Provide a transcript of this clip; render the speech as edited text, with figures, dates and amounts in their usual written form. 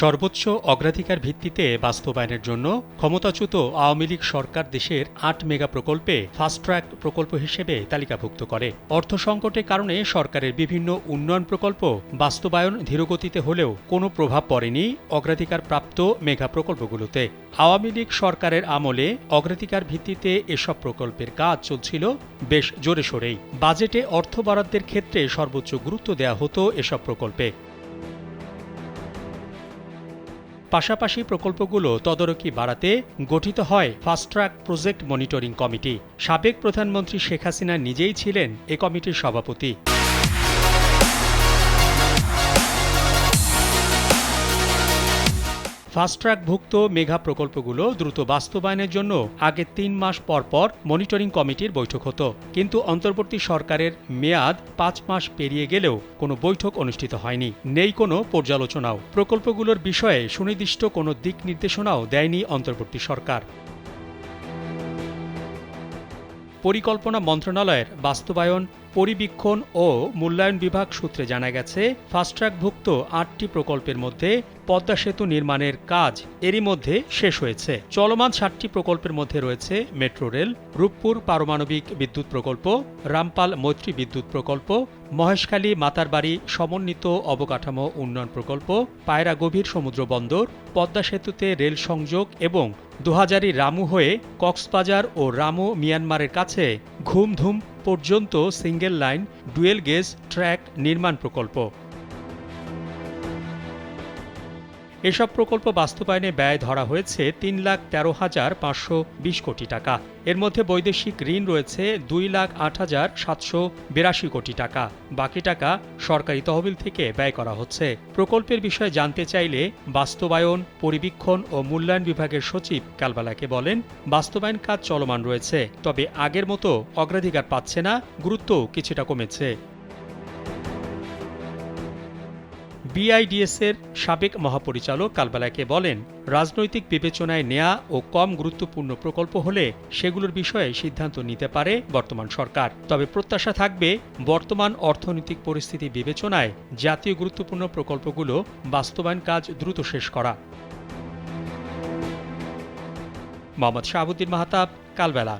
সর্বোচ্চ অগ্রাধিকার ভিত্তিতে বাস্তবায়নের জন্য ক্ষমতাচ্যুত আওয়ামী লীগ সরকার দেশের ৮ মেগা প্রকল্পে ফাস্ট ট্র্যাক প্রকল্প হিসেবে তালিকাভুক্ত করে। অর্থ সংকটের কারণে সরকারের বিভিন্ন উন্নয়ন প্রকল্প বাস্তবায়ন ধীরগতিতে হলেও কোনো প্রভাব পড়েনি অগ্রাধিকার প্রাপ্ত মেগা প্রকল্পগুলোতে। আওয়ামী লীগ সরকারের আমলে অগ্রাধিকার ভিত্তিতে এসব প্রকল্পের কাজ চলছিল বেশ জোরে সোরেই। বাজেটে অর্থ বরাদ্দের ক্ষেত্রে সর্বোচ্চ গুরুত্ব দেওয়া হতো এসব প্রকল্পে। পাশাপাশি প্রকল্পগুলো তদারকি বাড়াতে গঠিত হয় fast track project monitoring committee. সাবেক প্রধানমন্ত্রী শেখ হাসিনা নিজেই ছিলেন এ কমিটির সভাপতি। ফাস্টট্র্যাকভুক্ত মেগা প্রকল্পগুলো দ্রুত বাস্তবায়নের জন্য আগে ৩ মাস পর পর মনিটরিং কমিটির বৈঠক হতো, কিন্তু অন্তর্বর্তী সরকারের মেয়াদ ৫ মাস পেরিয়ে গেলেও কোনো বৈঠক অনুষ্ঠিত হয়নি। নেই কোনো পর্যালোচনাও। প্রকল্পগুলোর বিষয়ে সুনির্দিষ্ট কোনো দিক নির্দেশনাও দেয়নি অন্তর্বর্তী সরকার। পরিকল্পনা মন্ত্রণালয়ের বাস্তবায়ন, পরিবীক্ষণ ও মূল্যায়ন বিভাগ সূত্রে জানা গেছে, ফাস্টট্র্যাকভুক্ত ৮টি প্রকল্পের মধ্যে পদ্মা সেতু নির্মাণের কাজ এরই মধ্যে শেষ হয়েছে। চলমান ৭টি প্রকল্পের মধ্যে রয়েছে মেট্রো রেল, রূপপুর পারমাণবিক বিদ্যুৎ প্রকল্প, রামপাল মৈত্রী বিদ্যুৎ প্রকল্প, মহেশখালী মাতারবাড়ি সমন্বিত অবকাঠামো উন্নয়ন প্রকল্প, পায়রা গভীর সমুদ্র বন্দর, পদ্মা সেতুতে রেল সংযোগ এবং দুহাজারী রামু হয়ে কক্সবাজার ও রামু মিয়ানমারের কাছে ঘুমধুম পর্যন্ত single line dual gauge track নির্মাণ প্রকল্প। এসব প্রকল্প বাস্তবায়নে ব্যয় ধরা হয়েছে ৩,১৩,৫২০ কোটি টাকা। এর মধ্যে বৈদেশিক ঋণ রয়েছে ২,০৮,৭৮২ কোটি টাকা। বাকি টাকা সরকারি তহবিল থেকে ব্যয় করা হচ্ছে। প্রকল্পের বিষয়ে জানতে চাইলে বাস্তবায়ন, পরিবীক্ষণ ও মূল্যায়ন বিভাগের সচিব কালবেলাকে বলেন, বাস্তবায়ন কাজ চলমান রয়েছে, তবে আগের মতো অগ্রাধিকার পাচ্ছে না, গুরুত্বও কিছুটা কমেছে। বিআইডিএসের সাবেক মহাপরিচালক কালবেলাকে বলেন, রাজনৈতিক বিবেচনায় নেয়া ও কম গুরুত্বপূর্ণ প্রকল্প হলে সেগুলোর বিষয়ে সিদ্ধান্ত নিতে পারে বর্তমান সরকার। তবে প্রত্যাশা থাকবে বর্তমান অর্থনৈতিক পরিস্থিতি বিবেচনায় জাতীয় গুরুত্বপূর্ণ প্রকল্পগুলো বাস্তবায়ন কাজ দ্রুত শেষ করা। মোহাম্মদ শাহাবুদ্দিন মাহতাব, কালবেলা।